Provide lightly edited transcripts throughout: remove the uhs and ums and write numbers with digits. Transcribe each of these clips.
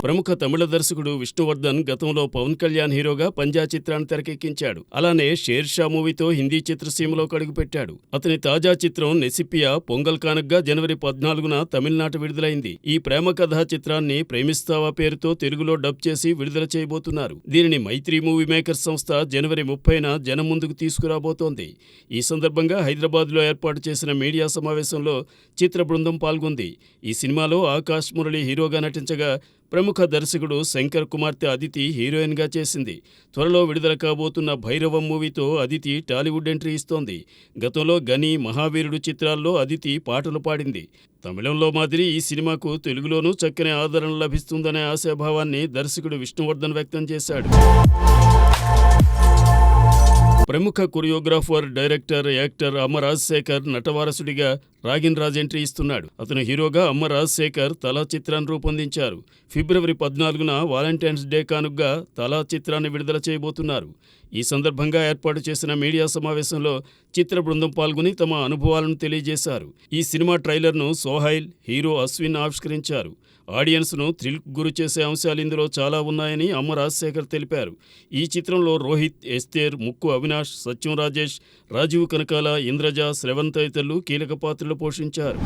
ప్రముఖ తమిళ దర్శకుడు విష్ణువర్ధన్ గతంలో పవన్ కళ్యాణ్ హీరోగా పంజా చిత్రాన్ని తెరకెక్కించాడు. అలానే షేర్ షా మూవీతో హిందీ చిత్రసీమలోకి అడుగుపెట్టాడు. అతని తాజా చిత్రం నెసిపియా పొంగల్ కానుగ్గా జనవరి 14న తమిళనాట విడుదలైంది. ఈ ప్రేమ కథా చిత్రాన్ని ప్రేమిస్తావా పేరుతో తెలుగులో డబ్ చేసి విడుదల చేయబోతున్నారు. దీనిని మైత్రి మూవీ మేకర్స్ సంస్థ జనవరి 30న జనం ముందుకు తీసుకురాబోతోంది. ఈ సందర్భంగా హైదరాబాద్లో ఏర్పాటు చేసిన మీడియా సమావేశంలో చిత్ర బృందం పాల్గొంది. ఈ సినిమాలో ఆకాశ్ మురళి హీరోగా నటించగా ప్రముఖ దర్శకుడు శంకర్ కుమార్తె అదితి హీరోయిన్గా చేసింది. త్వరలో విడుదల కాబోతున్న భైరవం మూవీతో అదితి టాలీవుడ్ ఎంట్రీ ఇస్తోంది. గతంలో గని, మహావీరుడు చిత్రాల్లో అదితి పాటలు పాడింది. తమిళంలో మాదిరి ఈ సినిమాకు తెలుగులోనూ చక్కని ఆదరణ లభిస్తుందనే ఆశాభావాన్ని దర్శకుడు విష్ణువర్ధన్ వ్యక్తం చేశాడు. ప్రముఖ కొరియోగ్రాఫర్, డైరెక్టర్, యాక్టర్ అమ్మ రాజశేఖర్ నటవారసుడిగా రాగిన్ రాజ్ ఎంట్రీ ఇస్తున్నాడు. అతను హీరోగా అమ్మ రాజశేఖర్ తలా చిత్రాన్ని రూపొందించారు. ఫిబ్రవరి 14న వాలంటైన్స్ డే కానుగ్గా తలా చిత్రాన్ని విడుదల చేయబోతున్నారు. ఈ సందర్భంగా ఏర్పాటు చేసిన మీడియా సమావేశంలో చిత్ర బృందం పాల్గొని తమ అనుభవాలను తెలియజేశారు. ఈ సినిమా ట్రైలర్ను సోహైల్, హీరో అశ్విన్ ఆవిష్కరించారు. ఆడియన్స్ను థ్రిల్కు గురి చేసే అంశాలు ఇందులో చాలా ఉన్నాయని అమ్మ రాజశేఖర్ తెలిపారు. ఈ చిత్రంలో రోహిత్, ఎస్తేర్, ముక్కు అవినాష్, సత్యం రాజేష్, రాజీవ్ కనకాల, ఇంద్రజ, శ్రవణ్ తదితరులు కీలక పాత్రలు పోషించారు.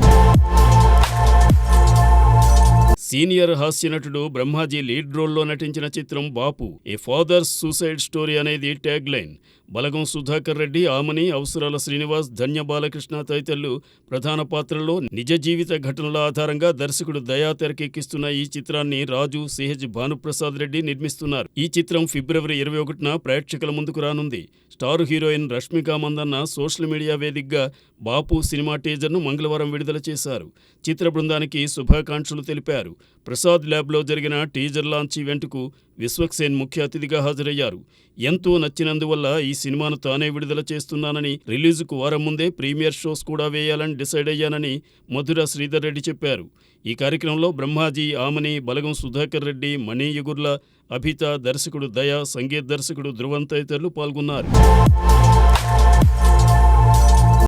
సీనియర్ హాస్య నటుడు బ్రహ్మాజీ లీడ్ రోల్లో నటించిన చిత్రం బాపు, ఏ ఫాదర్స్ సూసైడ్ స్టోరీ అనేది ట్యాగ్ లైన్. బలగం సుధాకర్ రెడ్డి, ఆమని, అవసరాల శ్రీనివాస్, ధన్య బాలకృష్ణ తదితరులు ప్రధాన పాత్రల్లో నిజ జీవిత ఘటనల ఆధారంగా దర్శకుడు దయా తెరకెక్కిస్తున్న ఈ చిత్రాన్ని రాజు, సిహెచ్ భానుప్రసాద్ రెడ్డి నిర్మిస్తున్నారు. ఈ చిత్రం ఫిబ్రవరి 21న ప్రేక్షకుల ముందుకు రానుంది. Star heroine Rashmika Mandanna social media వేదికగా బాపు సినిమా టీజర్ను మంగళవారం విడుదల చేశారు. చిత్ర బృందానికి శుభాకాంక్షలు తెలిపారు. ప్రసాద్ ల్యాబ్లో జరిగిన టీజర్ లాంచ్ ఈవెంట్కు విశ్వక్సేన్ ముఖ్య అతిథిగా హాజరయ్యారు. ఎంతో నచ్చినందువల్ల ఈ సినిమాను తానే విడుదల చేస్తున్నానని, రిలీజుకు వారం ముందే ప్రీమియర్ షోస్ కూడా వేయాలని డిసైడ్ అయ్యానని మధుర శ్రీధర్ రెడ్డి చెప్పారు. ఈ కార్యక్రమంలో బ్రహ్మాజీ, ఆమని, బలగం సుధాకర్ రెడ్డి, మణి యుగుర్ల, అభిత, దర్శకుడు దయా, సంగీత దర్శకుడు ధ్రువం తదితరులు పాల్గొన్నారు.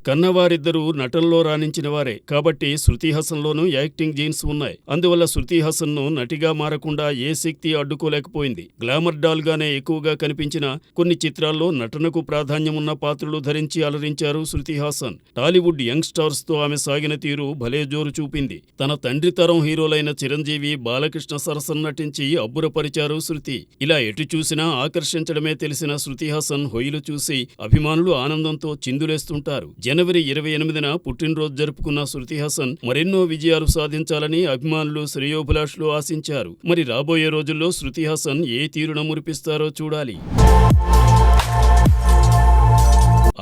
కన్నవారిద్దరూ నటనలో రాణించిన వారే కాబట్టి శృతి హాసన్లోనూ యాక్టింగ్ జీన్స్ ఉన్నాయి. అందువల్ల శృతి హాసన్ను నటిగా మారకుండా ఏ శక్తి అడ్డుకోలేకపోయింది. గ్లామర్ డాల్గానే ఎక్కువగా కనిపించిన కొన్ని చిత్రాల్లో నటనకు ప్రాధాన్యమున్న పాత్రలు ధరించి అలరించారు శృతి హాసన్. టాలీవుడ్ యంగ్ స్టార్స్తో ఆమె సాగిన తీరు భలే జోరు చూపింది. తన తండ్రి తరం హీరోలైన చిరంజీవి, బాలకృష్ణ సరసన నటించి అబ్బురపరిచారు శృతి. ఇలా ఎటు చూసినా ఆకర్షించడమే తెలిసిన శృతి హాసన్ హొయ్యిలు చూసి అభిమానులు ఆనందంతో చిందులేస్తుంటారు. జనవరి 28న పుట్టినరోజు జరుపుకున్న శృతి హాసన్ మరెన్నో విజయాలు సాధించాలని అభిమానులు, శ్రేయోభిలాషులు ఆశించారు. మరి రాబోయే రోజుల్లో శృతి హాసన్ ఏ తీరున మురిపిస్తారో చూడాలి.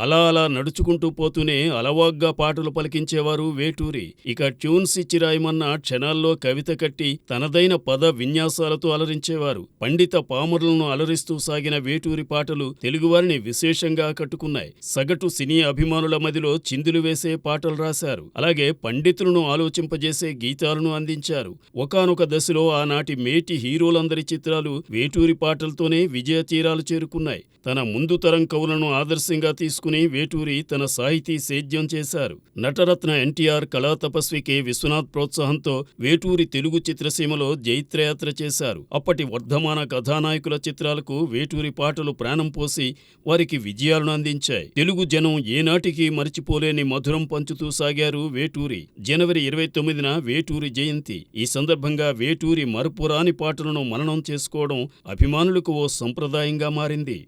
అలా అలా నడుచుకుంటూ పోతూనే అలవాగ్గా పాటలు పలికించేవారు వేటూరి. ఇక ట్యూన్స్ ఇచ్చి రాయమన్న క్షణాల్లో కవిత కట్టి తనదైన పద విన్యాసాలతో అలరించేవారు. పండిత పామరులను అలరిస్తూ సాగిన వేటూరి పాటలు తెలుగువారిని విశేషంగా ఆకట్టుకున్నాయి. సగటు సినీ అభిమానుల మదిలో చిందులు వేసే పాటలు రాశారు. అలాగే పండితులను ఆలోచింపజేసే గీతాలను అందించారు. ఒకానొక దశలో ఆనాటి మేటి హీరోలందరి చిత్రాలు వేటూరి పాటలతోనే విజయ తీరాలు చేరుకున్నాయి. తన ముందు తరం కవులను ఆదర్శంగా తీసుకుని వేటూరి తన సాహితీ సేద్యం చేశారు. నటరత్న ఎన్టీఆర్, కళా తపస్వి కె విశ్వనాథ్ ప్రోత్సాహంతో వేటూరి తెలుగు చిత్రసీమలో జైత్రయాత్ర చేశారు. అప్పటి వర్ధమాన కథానాయకుల చిత్రాలకు వేటూరి పాటలు ప్రాణం పోసి వారికి విజయాలను అందించాయి. తెలుగు జనం ఏనాటికి మరిచిపోలేని మధురం పంచుతూ సాగారు వేటూరి. జనవరి 29న వేటూరి జయంతి. ఈ సందర్భంగా వేటూరి మరపురాని పాటలను మననం చేసుకోవడం అభిమానులకు ఓ సంప్రదాయంగా మారింది.